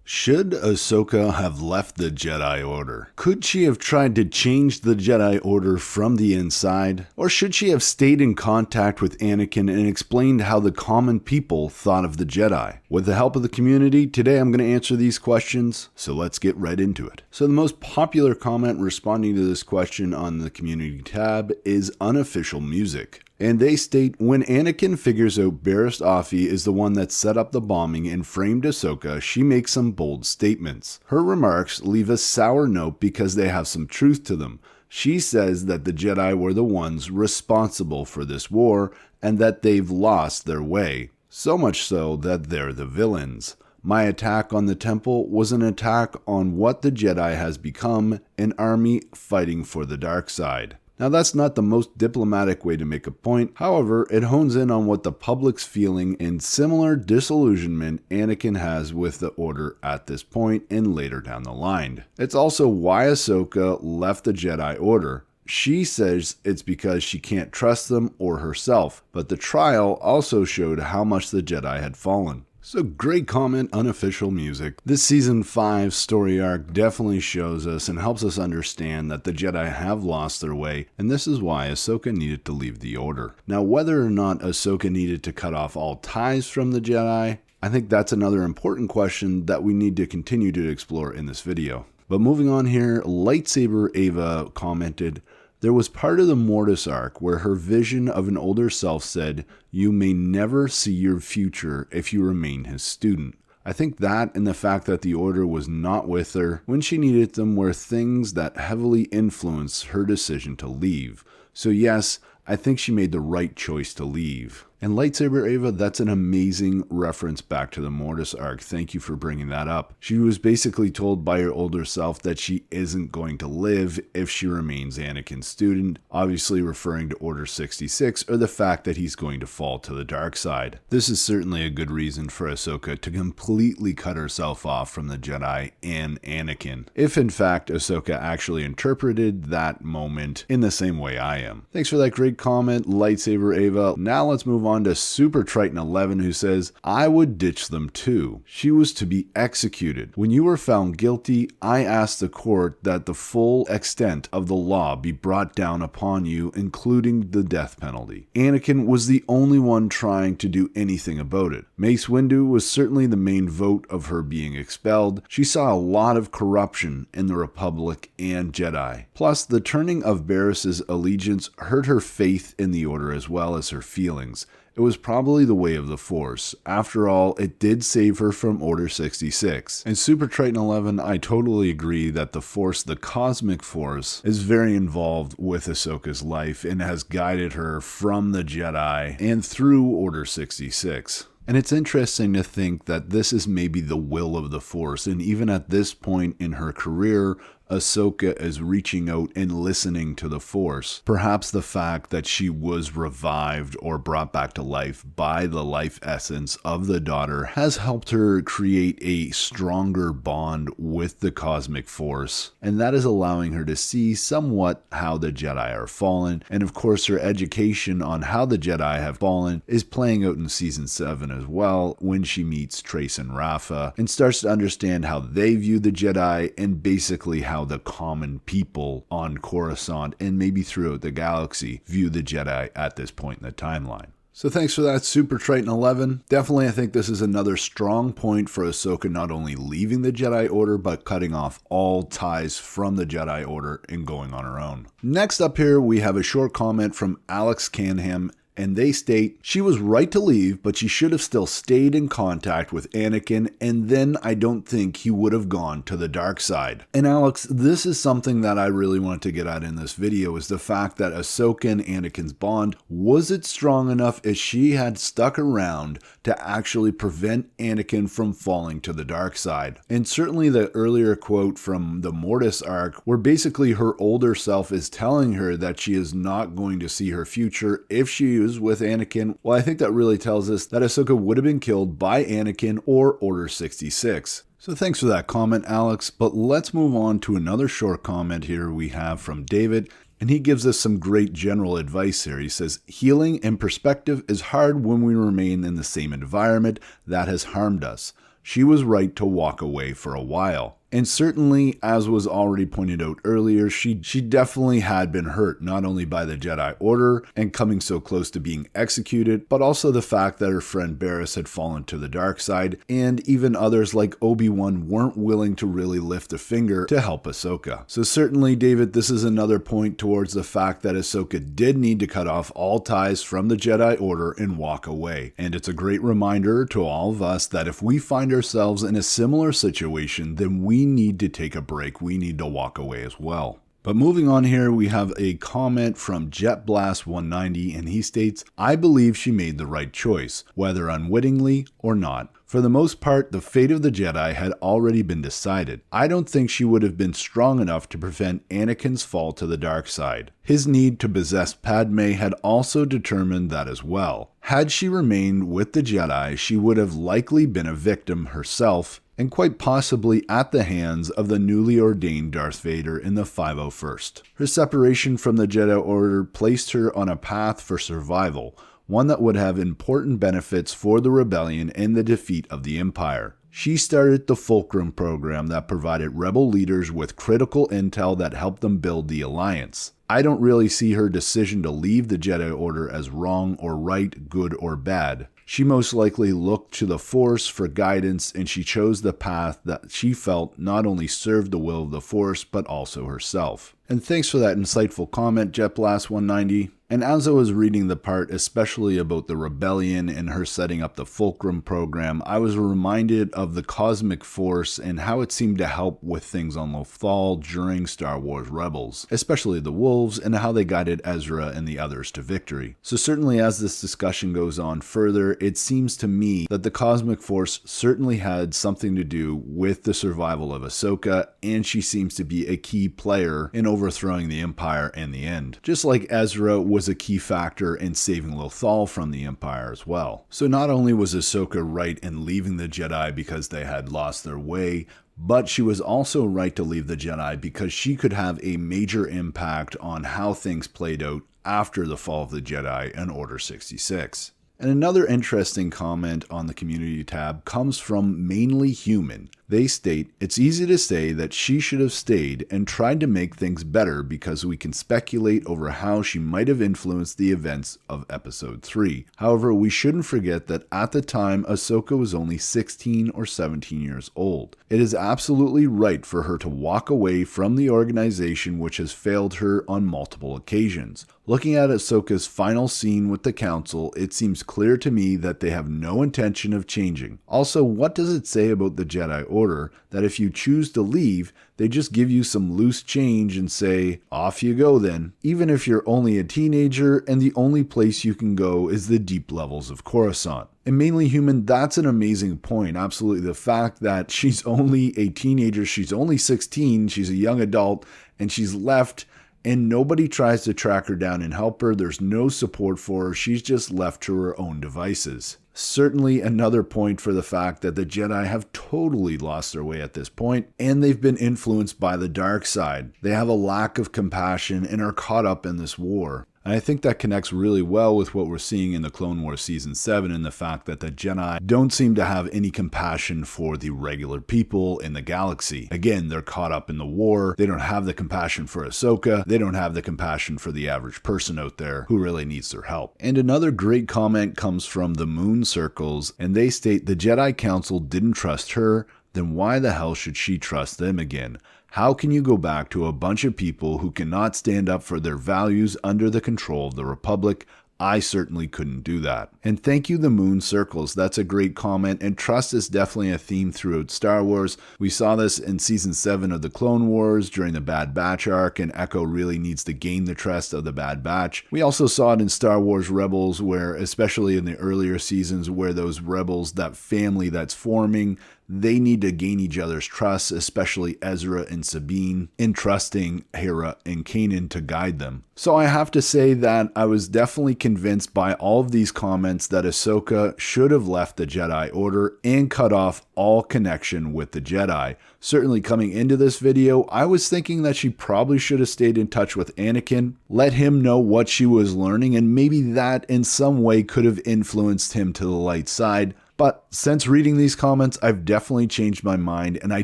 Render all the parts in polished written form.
Should Ahsoka have left the Jedi Order? Could she have tried to change the Jedi Order from the inside? Or should she have stayed in contact with Anakin and explained how the common people thought of the Jedi? With the help of the community, today I'm going to answer these questions, so let's get right into it. So the most popular comment responding to this question on the community tab is unofficial music. And they state, when Anakin figures out Barriss Offee is the one that set up the bombing and framed Ahsoka, she makes some bold statements. Her remarks leave a sour note because they have some truth to them. She says that the Jedi were the ones responsible for this war and that they've lost their way. So much so that they're the villains. My attack on the temple was an attack on what the Jedi has become, an army fighting for the dark side. Now that's not the most diplomatic way to make a point, however, it hones in on what the public's feeling and similar disillusionment Anakin has with the Order at this point and later down the line. It's also why Ahsoka left the Jedi Order. She says it's because she can't trust them or herself, but the trial also showed how much the Jedi had fallen. So great comment, unofficial music. This season 5 story arc definitely shows us and helps us understand that the Jedi have lost their way, and this is why Ahsoka needed to leave the Order. Now, whether or not Ahsoka needed to cut off all ties from the Jedi, I think that's another important question that we need to continue to explore in this video. But moving on here, Lightsaber Ava commented, there was part of the Mortis arc where her vision of an older self said, you may never see your future if you remain his student. I think that and the fact that the Order was not with her when she needed them were things that heavily influenced her decision to leave. So yes, I think she made the right choice to leave. And Lightsaber Ava, that's an amazing reference back to the Mortis arc. Thank you for bringing that up. She was basically told by her older self that she isn't going to live if she remains Anakin's student, obviously referring to Order 66 or the fact that he's going to fall to the dark side. This is certainly a good reason for Ahsoka to completely cut herself off from the Jedi and Anakin, if in fact Ahsoka actually interpreted that moment in the same way I am. Thanks for that great comment, Lightsaber Ava. Now let's move on to Super Triton 11, who says, I would ditch them too. She was to be executed. When you were found guilty, I asked the court that the full extent of the law be brought down upon you, including the death penalty. Anakin was the only one trying to do anything about it. Mace Windu was certainly the main vote of her being expelled. She saw a lot of corruption in the Republic and Jedi. Plus, the turning of Barriss's allegiance hurt her faith in the Order as well as her feelings. It was probably the way of the Force. After all, it did save her from Order 66. And Super Triton 11, I totally agree that the Force, the Cosmic Force, is very involved with Ahsoka's life and has guided her from the Jedi and through Order 66. And it's interesting to think that this is maybe the will of the Force, and even at this point in her career, Ahsoka is reaching out and listening to the Force. Perhaps the fact that she was revived or brought back to life by the life essence of the daughter has helped her create a stronger bond with the Cosmic Force, and that is allowing her to see somewhat how the Jedi are fallen. And of course, her education on how the Jedi have fallen is playing out in Season 7 as well, when she meets Trace and Rafa and starts to understand how they view the Jedi and basically how the common people on Coruscant and maybe throughout the galaxy view the Jedi at this point in the timeline. So thanks for that, Super Triton 11. Definitely, I think this is another strong point for Ahsoka not only leaving the Jedi Order, but cutting off all ties from the Jedi Order and going on her own. Next up here, we have a short comment from Alex Canham, and they state, she was right to leave, but she should have still stayed in contact with Anakin, and then I don't think he would have gone to the dark side. And Alex, this is something that I really wanted to get at in this video, is the fact that Ahsoka and Anakin's bond, was it strong enough if she had stuck around to actually prevent Anakin from falling to the dark side? And certainly the earlier quote from the Mortis arc, where basically her older self is telling her that she is not going to see her future if she with Anakin, well, I think that really tells us that Ahsoka would have been killed by Anakin or Order 66. So thanks for that comment, Alex, but let's move on to another short comment here we have from David, and he gives us some great general advice here. He says, healing and perspective is hard when we remain in the same environment that has harmed us. she was right to walk away for a while. And certainly, as was already pointed out earlier, she definitely had been hurt, not only by the Jedi Order and coming so close to being executed, but also the fact that her friend Barriss had fallen to the dark side, and even others like Obi-Wan weren't willing to really lift a finger to help Ahsoka. So certainly, David, this is another point towards the fact that Ahsoka did need to cut off all ties from the Jedi Order and walk away. And it's a great reminder to all of us that if we find ourselves in a similar situation, then we need to take a break. We need to walk away as well. But moving on here, we have a comment from JetBlast190, and he states, I believe she made the right choice, whether unwittingly or not. For the most part, the fate of the Jedi had already been decided. I don't think she would have been strong enough to prevent Anakin's fall to the dark side. His need to possess Padme had also determined that as well. Had she remained with the Jedi, she would have likely been a victim herself, and quite possibly at the hands of the newly ordained Darth Vader in the 501st. Her separation from the Jedi Order placed her on a path for survival, one that would have important benefits for the rebellion and the defeat of the Empire. She started the Fulcrum program that provided rebel leaders with critical intel that helped them build the Alliance. I don't really see her decision to leave the Jedi Order as wrong or right, good or bad. She most likely looked to the Force for guidance, and she chose the path that she felt not only served the will of the Force, but also herself. And thanks for that insightful comment, JetBlast190. And as I was reading the part, especially about the rebellion and her setting up the Fulcrum program, I was reminded of the Cosmic Force and how it seemed to help with things on Lothal during Star Wars Rebels, especially the Wolves, and how they guided Ezra and the others to victory. So certainly as this discussion goes on further, it seems to me that the Cosmic Force certainly had something to do with the survival of Ahsoka, and she seems to be a key player in overthrowing the Empire in the end. Just like Ezra was a key factor in saving Lothal from the Empire as well. So not only was Ahsoka right in leaving the Jedi because they had lost their way, but she was also right to leave the Jedi because she could have a major impact on how things played out after the fall of the Jedi and Order 66. And another interesting comment on the community tab comes from Mainly Human. They state, it's easy to say that she should have stayed and tried to make things better because we can speculate over how she might have influenced the events of Episode 3. However, we shouldn't forget that at the time, Ahsoka was only 16 or 17 years old. It is absolutely right for her to walk away from the organization which has failed her on multiple occasions. Looking at Ahsoka's final scene with the Council, it seems clear to me that they have no intention of changing. Also, what does it say about the Jedi Order that if you choose to leave, they just give you some loose change and say, off you go then, even if you're only a teenager and the only place you can go is the deep levels of Coruscant? And Mainly Human, that's an amazing point. Absolutely. The fact that she's only a teenager, she's only 16, she's a young adult, and she's left, and nobody tries to track her down and help her. There's no support for her. She's just left to her own devices. Certainly another point for the fact that the Jedi have totally lost their way at this point, and they've been influenced by the dark side. They have a lack of compassion and are caught up in this war. And I think that connects really well with what we're seeing in the Clone Wars Season 7 and the fact that the Jedi don't seem to have any compassion for the regular people in the galaxy. Again, they're caught up in the war. They don't have the compassion for Ahsoka. They don't have the compassion for the average person out there who really needs their help. And another great comment comes from the Moon Circles, and they state the Jedi Council didn't trust her, then why the hell should she trust them again? How can you go back to a bunch of people who cannot stand up for their values under the control of the Republic? I certainly couldn't do that. And thank you, the Moon Circles. That's a great comment, and trust is definitely a theme throughout Star Wars. We saw this in Season 7 of the Clone Wars during the Bad Batch arc, and Echo really needs to gain the trust of the Bad Batch. We also saw it in Star Wars Rebels, where, especially in the earlier seasons, where those rebels, that family that's forming, they need to gain each other's trust, especially Ezra and Sabine, entrusting Hera and Kanan to guide them. So I have to say that I was definitely convinced by all of these comments that Ahsoka should have left the Jedi Order and cut off all connection with the Jedi. Certainly coming into this video, I was thinking that she probably should have stayed in touch with Anakin, let him know what she was learning, and maybe that in some way could have influenced him to the light side. But since reading these comments, I've definitely changed my mind, and I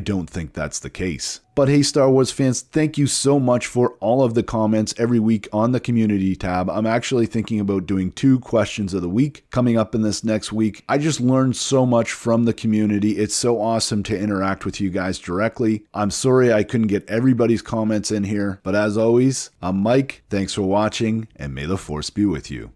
don't think that's the case. But hey, Star Wars fans, thank you so much for all of the comments every week on the community tab. I'm actually thinking about doing 2 questions of the week coming up in this next week. I just learned so much from the community. It's so awesome to interact with you guys directly. I'm sorry I couldn't get everybody's comments in here, but as always, I'm Mike. Thanks for watching, and may the Force be with you.